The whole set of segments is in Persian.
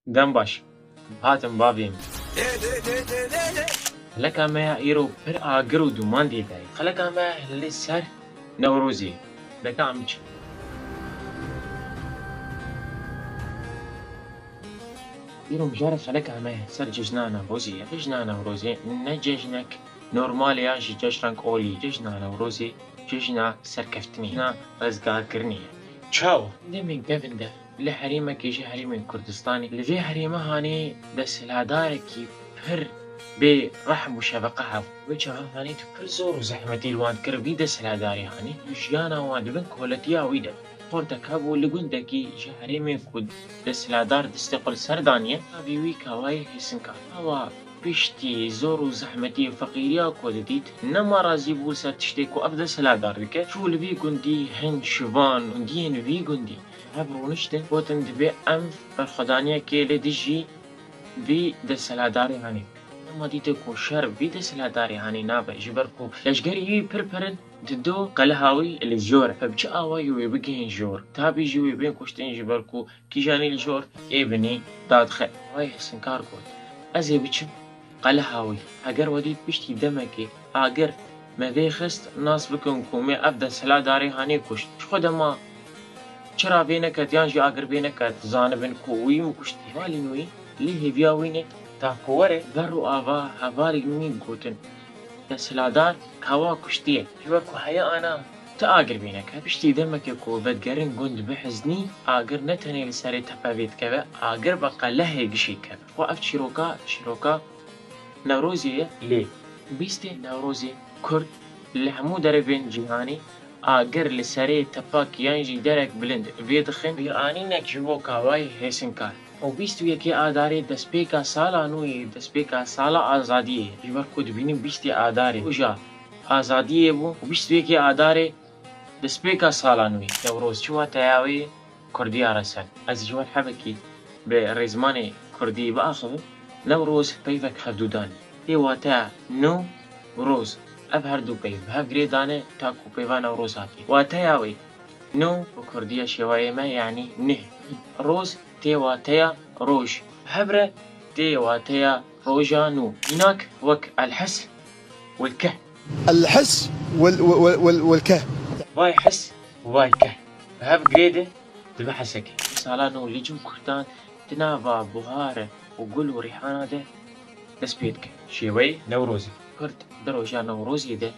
دم باش هاتم بابیم خلکا ما ایرو پر آگر و دومان دیدای خلکا ما هلی سر نوروزی لکا عمچ ایرو مجاره خلکا ما سر جشنا نوروزی جشنا نوروزی نه جشنک نورمال یا جشنک اولی جشنا نوروزی جشنا سرکفتنی جشنا رزگار کرنیه چاو دمین گفنده لحريمك يجي حريم الكردستاني اللي في حريمه هاني بس الهدايا بر برحم وشفقة وجهها هاني تبر زور وزحمتي الوان كربي دس الهدايا هاني وشيانا وان بنك ولتيا ويدا قولتك هابو اللي قندكي جي حريمي كود دس الهدار تستقل سردانية هابي ويكا واي هسنكا هوا بيشتي زور وزحمتي وفقيريا كودديت نما رازي بولسا تشتيكو أبدا سلادار بك شو اللي في قندي هن شبان وندين في قندي هبرو نشته وتن دبي ام برخدانيا كي لديجي في دسلاداري هاني ما ديتكو شر في دسلاداري هاني نابا جبركو لشجري بربرن ددو قلهاوي اللي جور فبجا اواي ويبقين جور تابي جي ويبين كوشتين جبركو كي جاني الجور ابني دادخل واي سنكار كود ازي بچم قلهاوي اگر وديت بشتي دمكي اگر ما ذي خست ناس بكم كومي ابدا سلاداري هاني كشت خدما چرا بینکت یان جی آگر بینکت زانبن کوی مکشتی والی نوی لیه بیاوینه تا کوره در و آوا هوالی نوی گوتن دسلادار کوا کشتیه جوا کو حیا انا تا آگر بینکت بشتی دمک کو بدگرن گند بحزنی آگر نتنی لسری تپاویت که آگر بقا لحه گشی که و اف شیروکا نوروزیه لی بیسته نوروزی کرد لحمو دربین جهانی آگر لسری تپاک یانجی درک بلند ویدخن بیانی نکجبو کاوای هسنکار او بیستو یکی آداری دسپیکا سالا نوی دسپیکا سالا آزادیه جبر کود بینیم بیستی آداری اوجا آزادیه بو و بیستو یکی آداری دسپیکا سالا نوی نوروز چوا تیاوی کردی آرسن از جوال حبکی به رزمان کردی باخر نوروز پیفک حدودانی دیواتا نو روز أب هردو بيف هاف جريدانة تاكو بيفانا وروزاتي واتياوي نو بكردية شواية ما يعني نه روز تي واتيا روج هبرة تي واتيا روجانو هناك وك الحس والكه الحس والكه واي حس واي كه هاف جريدة تبحسك سالانو اللي جو كردان تنافا بهارة وقل وريحانة ده تسبيتك شوي نوروزي کرد دروجا نوروزی ده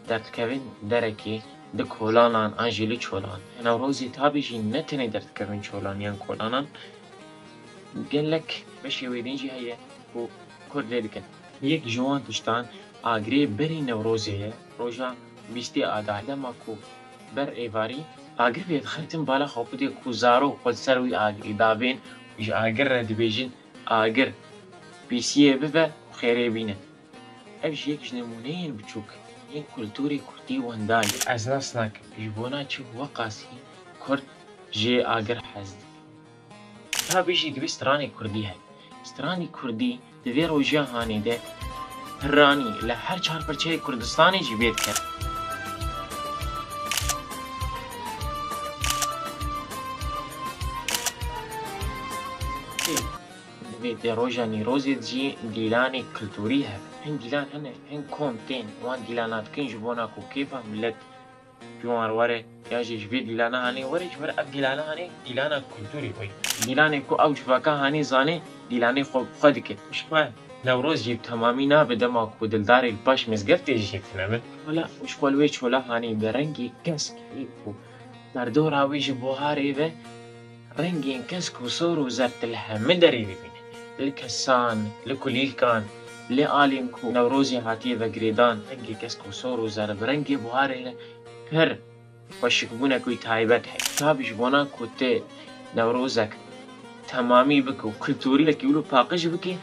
در کبین درکی ده کولانان آنجیلی چولان نوروزی تابیجی نتنی در کبین چولانیان کولانان گلک بشی ویدینجی هیه و کرد لیدکن یک جوان تشتان آگری بری نوروزیه روژا بیستی آدای دما کو بر ایواری آگر بید خلطن بالا خوبه کو زارو خود سروی آگری دابین ویش آگر رد بیجین آگر بیسیه ببه خیره بینه أبش يكش نمونين بتشوك ين كولتوري كردي وانداي از ناسناك جبونا تشوف وقاسي كرد جي آگر حزد ها بيجي قبي ستراني كردي هاي ستراني كردي دوی روجيا هاني ده هراني لحر چار پرچه كردستاني جي بيت كر دوی روجا نيروزي جي ديلاني كولتوري هاي هن ديلان هن كومتين وان ديلانات كن جبونا كو كيفا ملت جوان وره ياجي جبي ديلانا هاني وره جبر اب ديلانا هاني ديلانا كولتوري وي ديلاني كو او جباكا هاني زاني ديلاني خو خدك مش فاهم نوروز جيب تمامي نا بدما كو دلداري الباش مزقفتي جيب تنامل ولا وش قولويش ولا هاني برنجي كسك يكو دردور هاوي جبوهاري به رنجي كسك وصور وزرت لها مدري بيبين الكسان لكليل كان لآلينكو نوروزي هاتي ذا جريدان رنجي كسكو صورو زرب رنجي بوهاري هر وشكبونا كوي تايبت هاي تابش بونا كوتي نوروزك تمامي بكو كلتوري لك يقولوا باقش بكي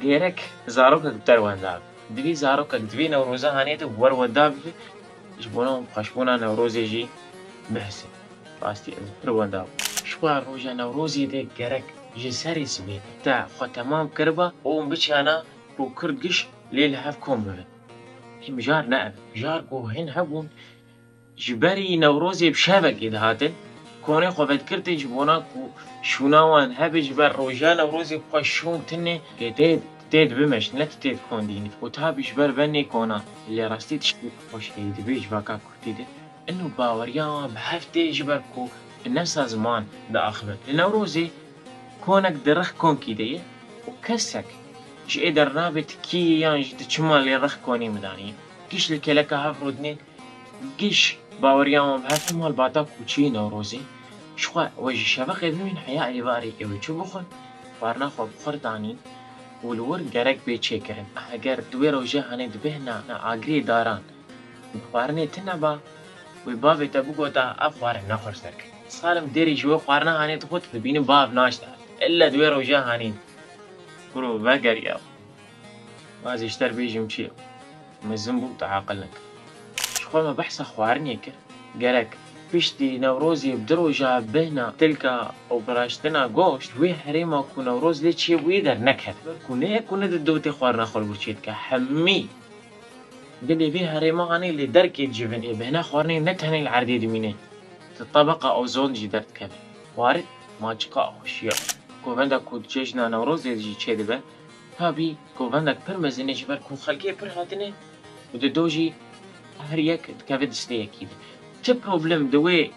غيرك زاروك اكتر وانداب دوی زاروك دوی نوروزا هانيتو ور وانداب جبونا خشبونا نوروزي جي بحسن فاستي اكتر وانداب شوار روجا نوروزي دي غيرك جساري سبيت تا خو تمام كربا وم بچانا بو كردش ليل هاف كومبل هم جار نقب جار كو هن هبون جبري نوروزي بشابك إذا هاتن کۆنەی خۆڤەت کردی ji bona ku şûna wan hebe ji ber roja Newrozê xwe şûn tune tê dibimeş ne tu tê dikondînî û tabî ji ber venê kona lê rastî tiştî xweş dibê ji vaka Kurdî de inû baweriya wan bi heftê ji ber ku bi nefsa ziman diaxive. Li Newrozê konek di rih konkî de ye û kesek ji ê dernabe tu kî yî yan ji tu çima lê rih konê midanî. Giş li keleka hev rodinê giş baweriya wan bi heftê malbata kûçî Newrozê ji xwe we ji şeveqê bimîn heya êvarê ew ê çi bixwin xwarina xwe bixurdanîn û li wir gerek bê çêkirin. Eger duwê rojê henê dibêhna agirê daran bi xwarinê tin neba wê bavê te bigota ev xwarin nexwar serkir. Salim derê ji we xwarina henê dixwe tu dibînî bav naşte illa duwê roja henî biro vegeriya wazê ji te re bêjim çi ye mezin bû tu aqil nekir. Ji xwe me behsa xwarinê kir gerek piştî Newrozê bi du roja bêhna tilka û biraştina goşt wê herêma ku Newroz lê çêbûyê derneket ku neyê ku nedido tê xwarina xwe li wir çê dike hemî dilê vê herêma henê lê derkê dicivin ê bêhna xwarinê ne tenê li erdê dimîne di tebeqa ozon jî derdikeve. Warid maçika xweşiya govenda ku di cejna Newrozê jî çê dibe tabî govendek pir mezin e ji ber ku xelkê pir hatine û di do jî her yek dikeve distê yekî de. Ti problem di wê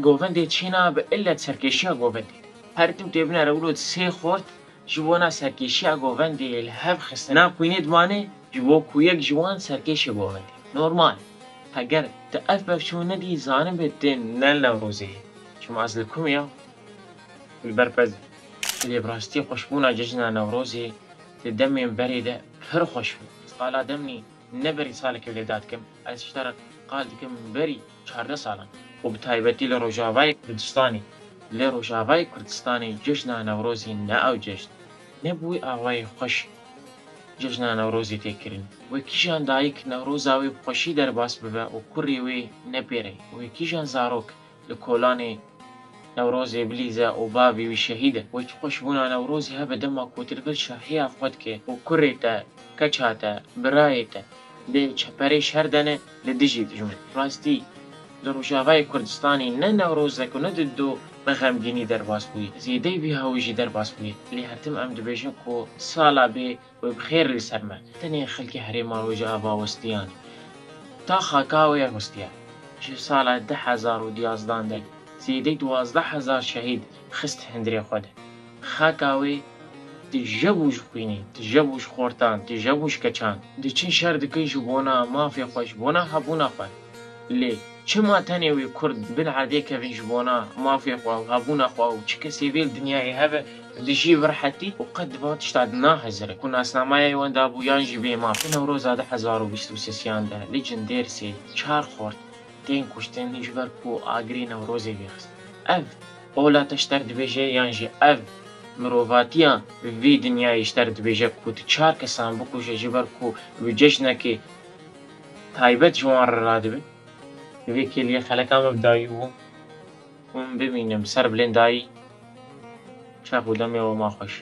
govendê çê nabe illa serkêşiya govendê de. Her tim tê bine rewilo sê xort ji bona serkêşiya govendê li hev xistin naxwînê diwanê ji bo ku yek ji wan serkêşê govendê. Normal heger tu ev bevçûn nedî zanibê tên ne Newrozê ye. Çima ez li kum ya li ber pez lê bi rastî xweşbûna cejna Newrozê di demên berê de pir xweş bû. Sala demnî ne berî salekê lêda dikim ez ji te re qal dikim berî 14 salan û bi taybetî li Rojavayê Kurdistanê. Lê Rojavayê Kurdistanê cejna Newrozê ne ew cejn ne bi wî awayê xweş cejna Newrozê tê kirin. Wê kîjan dayîk Newroza wê bi xweşî derbas bibe û kurê wê nepêre. Wê kîjan zarok li kolanê Newrozê bilîze û bavê wî şehîd e. Wê çi xweşbûna Newrozê hebe dema ku tu li vir şahiya xwe dike û kurê te, keça te, birayê te lê çeperê şer dene li dijî dijmin. Rastî li Rojavayê Kurdistanê ne Newrozek û ne dido bi xemgînî derbas bûye. Zêdeyî vî hawî jî derbas bûye. Lê her tim em dibêjin ku sala bê wê bi xêr li ser me. Tenê xelkê herêma Rojava westiyan ta xaka wê westiya. Ji sala 2011 de zêdeyî 12,000 şehîd xist hindirê xwe de. Xaka wê di jebû ji xwînê, di jebû ji xortan, di jebû ji keçan, di çin şer dikin ji bona mafê xwe, ji bona hebûna xwe. Lê çima tenê wê Kurd bin erdê kevin ji bona mafê xwe û hebûna xwe û çi kesê vê li dinyayê hebe dijî bi rehetî û qet di van tişta nahezire ku nasnamayê wan dabû yan jî bê maf. Newroza 2023 de li Cindersê 4 xort tên kuştin ji ber ku agirê Newrozê vêxist. Ev ola te ji te re dibêje yan jî ev mirovatiya vê dinyayê ji te re dibêje ku tu 4 kesan bikuje ji ber ku bi cejnekê taybet ji wan re radibe. Vê kêliye xeleka me bi dayî bû hûn bimînim ser bilên dayî çax û demê we ma xweş.